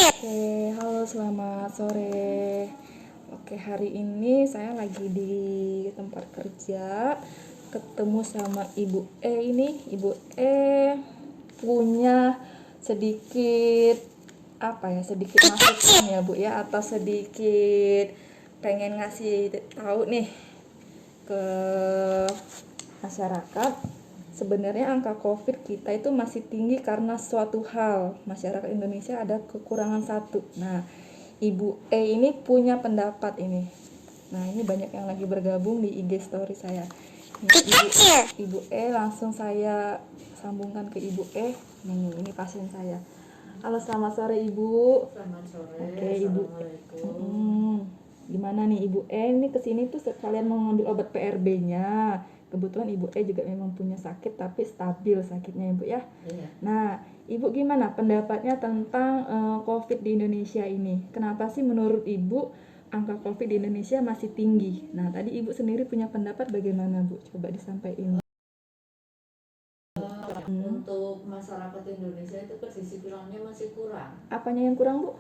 Oke, halo selamat sore. Oke, hari ini saya lagi di tempat kerja, ketemu sama Ibu ini. Ibu punya sedikit sedikit masukan ya Bu ya, atau sedikit pengen ngasih tahu nih ke masyarakat. Sebenarnya angka COVID kita itu masih tinggi karena suatu hal. Masyarakat Indonesia ada kekurangan satu. Nah, Ibu ini punya pendapat ini. Nah, ini banyak yang lagi bergabung di IG story saya. Ibu langsung saya sambungkan ke Ibu ini pasien saya. Halo, selamat sore Ibu. Selamat sore. Oke, Ibu. Gimana nih Ibu ini kesini tuh sekalian mau ngambil obat PRB-nya. Kebetulan Ibu juga memang punya sakit tapi stabil sakitnya Ibu ya. Iya. Nah, Ibu gimana pendapatnya tentang COVID di Indonesia ini? Kenapa sih menurut Ibu angka COVID di Indonesia masih tinggi? Nah, tadi Ibu sendiri punya pendapat bagaimana Bu? Coba disampaikan. Untuk masyarakat Indonesia itu kedisiplinannya masih kurang. Apanya yang kurang Bu?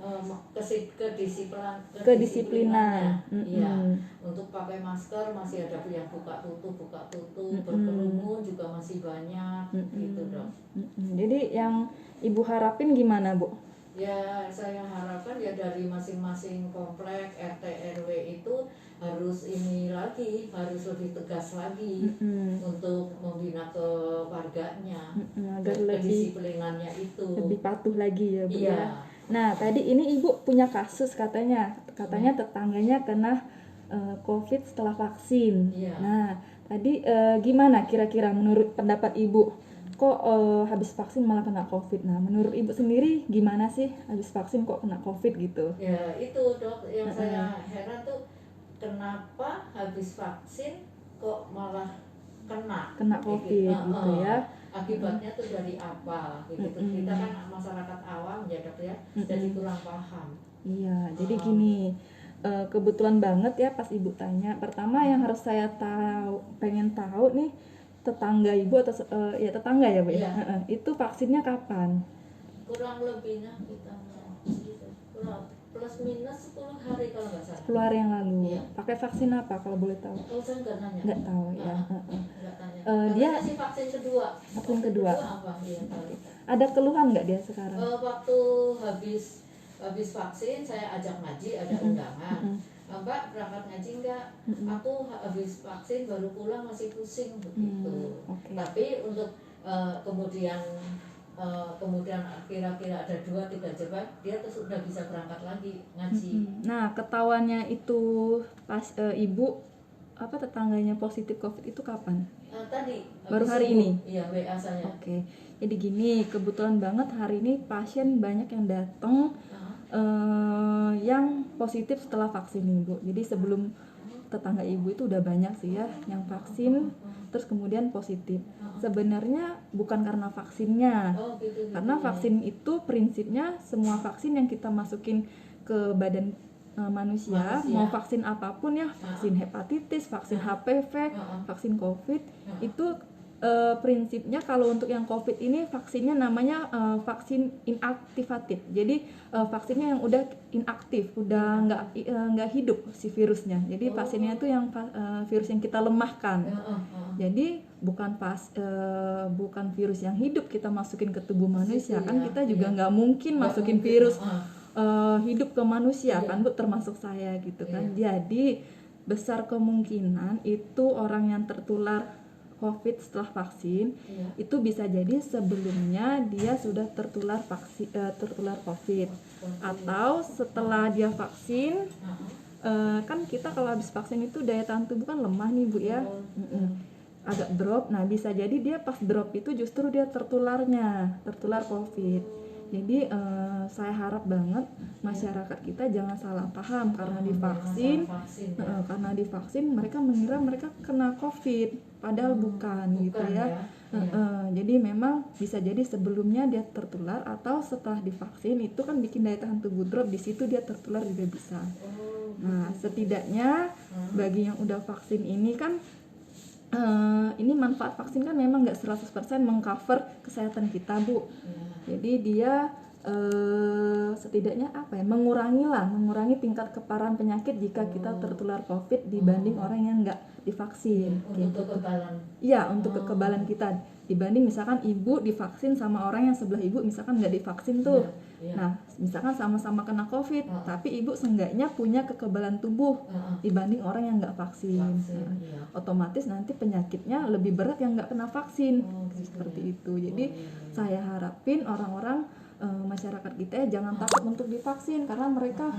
Kedisiplinan. Iya. Untuk pakai masker masih ada yang buka tutup, berkerumun juga masih banyak, gitu dong. Jadi yang Ibu harapin gimana Bu? Ya, saya harapkan ya dari masing-masing komplek RT RW itu harus lebih tegas lagi untuk membina ke warganya, agar kedisiplinannya itu lebih patuh lagi ya Bu iya. Ya. Nah, tadi ini Ibu punya kasus katanya tetangganya kena COVID setelah vaksin. Iya. Nah, tadi gimana kira-kira menurut pendapat Ibu? Kok habis vaksin malah kena COVID? Nah, menurut Ibu sendiri gimana sih habis vaksin kok kena COVID gitu? Ya, itu Dok, yang saya heran tuh kenapa habis vaksin kok malah kena COVID gitu ya. Akibatnya tuh dari apa gitu. Kita kan masyarakat awam ya Dok ya, jadi kurang paham. Iya, jadi gini, kebetulan banget ya pas Ibu tanya. Pertama yang harus saya pengen tahu nih, tetangga Ibu atau tetangga ya Bu ya? Itu vaksinnya kapan? Kurang lebihnya kita gitu. Plus minus 10 hari kalau nggak salah. 10 hari yang lalu. Iya. Pakai vaksin apa kalau boleh tahu? Oh, saya nggak nanya. Nggak tahu ya. Nggak tanya. Dia sih vaksin kedua. Vaksin kedua. Apa? Iya, tahu. Ada keluhan nggak dia sekarang? Waktu habis vaksin saya ajak ngaji, ada undangan. Mbak berangkat ngaji enggak? Aku habis vaksin baru pulang masih pusing begitu. Okay. Tapi untuk kemudian kira-kira ada 2-3 jam dia tuh sudah bisa berangkat lagi ngaji. Nah, ketahuannya itu pas Ibu tetangganya positif COVID itu kapan? Tadi baru hari ini? Iya, WA saya. Oke. Jadi gini, kebetulan banget hari ini pasien banyak yang datang yang positif setelah vaksin Ibu. Jadi sebelum tetangga Ibu itu udah banyak sih ya yang vaksin terus kemudian positif. Sebenarnya bukan karena vaksinnya. Gitu. Karena vaksin itu prinsipnya semua vaksin yang kita masukin ke badan manusia, mau vaksin apapun ya, vaksin hepatitis, vaksin HPV, vaksin COVID, itu prinsipnya kalau untuk yang COVID ini vaksinnya namanya vaksin inaktivatif. Jadi vaksinnya yang udah inaktif, udah nggak hidup si virusnya. Jadi vaksinnya itu yang virus yang kita lemahkan. Jadi bukan virus yang hidup kita masukin ke tubuh manusia kan, kita juga nggak mungkin masukin virus hidup ke manusia kan Bu, termasuk saya gitu kan. Jadi besar kemungkinan itu orang yang tertular COVID setelah vaksin itu bisa jadi sebelumnya dia sudah tertular COVID atau setelah dia vaksin. Kan kita kalau habis vaksin itu daya tahan tubuh kan lemah nih Bu ya, agak drop. Nah bisa jadi dia pas drop itu justru dia tertular COVID. Jadi saya harap banget masyarakat kita jangan salah paham karena divaksin mereka mengira mereka kena COVID, padahal bukan gitu ya. Jadi memang bisa jadi sebelumnya dia tertular atau setelah divaksin itu kan bikin daya tahan tubuh drop, di situ dia tertular juga bisa. Nah setidaknya bagi yang udah vaksin ini kan ini manfaat vaksin kan memang nggak 100% mengcover kesehatan kita Bu. Jadi dia setidaknya apa ya, mengurangi tingkat keparahan penyakit jika kita tertular COVID dibanding orang yang nggak divaksin. Untuk kekebalan. Iya, untuk kekebalan kita dibanding misalkan ibu divaksin sama orang yang sebelah ibu misalkan nggak divaksin tuh. Nah, misalkan sama-sama kena COVID, tapi ibu seenggaknya punya kekebalan tubuh dibanding orang yang nggak vaksin. Otomatis nanti penyakitnya lebih berat yang nggak kena vaksin. Seperti itu. Jadi saya harapin orang-orang masyarakat kita jangan takut untuk divaksin karena mereka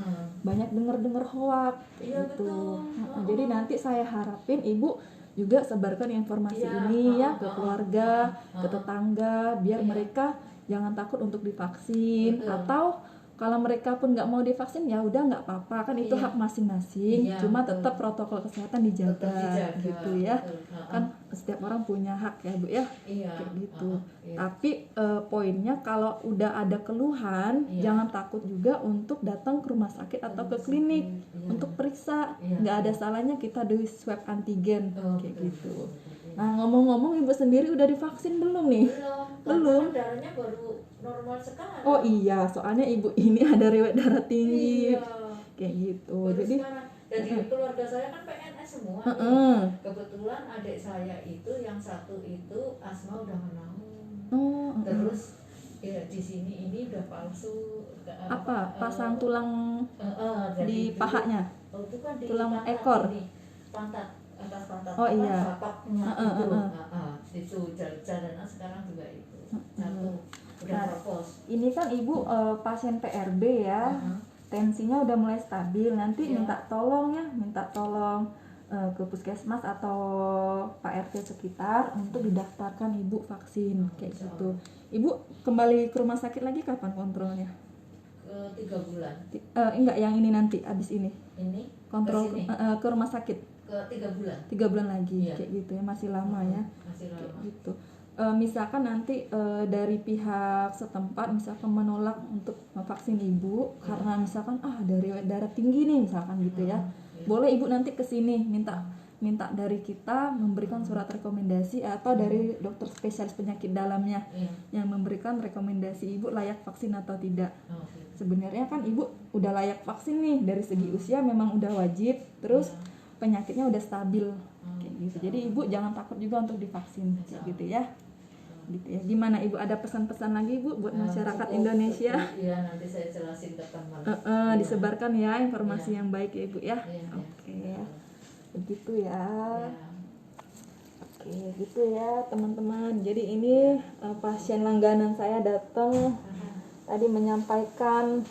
banyak dengar hoak gitu. Jadi nanti saya harapin ibu juga sebarkan informasi ini ya ke keluarga, ke tetangga biar mereka jangan takut untuk divaksin. Atau kalau mereka pun nggak mau divaksin ya udah nggak apa-apa, kan itu hak masing-masing. Cuma tetap protokol kesehatan dijaga gitu ya. Kan setiap orang punya hak ya Bu ya, kayak gitu. Tapi poinnya kalau udah ada keluhan jangan takut juga untuk datang ke rumah sakit atau ke klinik untuk periksa. Nggak ada salahnya kita do swab antigen kayak gitu. Nah, ngomong-ngomong ibu sendiri udah divaksin belum nih? Belum. Darahnya baru normal sekarang. Oh iya, soalnya ibu ini ada riwayat darah tinggi. Kayak gitu. Baru Jadi sekarang. Jadi keluarga saya kan PNS semua. Kebetulan adik saya itu yang satu itu asma udah menanggung. Terus ya di sini ini udah palsu. Pasang tulang di itu, pahanya? Itu kan di tulang pantat ekor. Ini, pantat atas pantat. Oh iya. Bapaknya itu jalan sekarang juga itu. Satu udah propos. Ini kan ibu pasien PRB ya. Tensinya udah mulai stabil. Nanti minta tolong ke puskesmas atau Pak RT sekitar untuk didaftarkan ibu vaksin kayak gitu. Ibu kembali ke rumah sakit lagi kapan kontrolnya? 3 bulan. Enggak, yang ini nanti abis ini. Ini Kontrol ke rumah sakit. Ke 3 bulan. 3 bulan lagi kayak gitu ya, masih lama ya. Masih lama. Kayak gitu. Misalkan nanti dari pihak setempat misalkan menolak untuk vaksin ibu karena misalkan dari darah tinggi nih misalkan gitu ya, boleh ibu nanti kesini minta dari kita memberikan surat rekomendasi atau dari dokter spesialis penyakit dalamnya yang memberikan rekomendasi ibu layak vaksin atau tidak. Sebenarnya kan ibu udah layak vaksin nih, dari segi usia memang udah wajib, terus penyakitnya udah stabil kayak gitu. Jadi ibu jangan takut juga untuk divaksin kayak gitu ya. Gitu ya. Gimana ibu, ada pesan-pesan lagi ibu buat masyarakat Indonesia? Iya, nanti saya jelasin ke teman. Disebarkan ya informasi yang baik ya ibu ya. Oke. Begitu ya. Oke, gitu ya teman-teman. Jadi ini pasien langganan saya datang tadi menyampaikan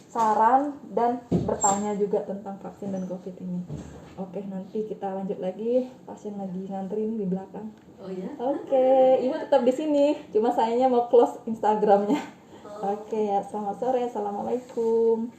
saran dan bertanya juga tentang vaksin dan COVID ini. Oke, nanti kita lanjut lagi. Pasien lagi nganterin di belakang. Oh ya? Oke, ibu tetap di sini. Cuma sayanya mau close Instagramnya. Oke ya, selamat sore. Assalamualaikum.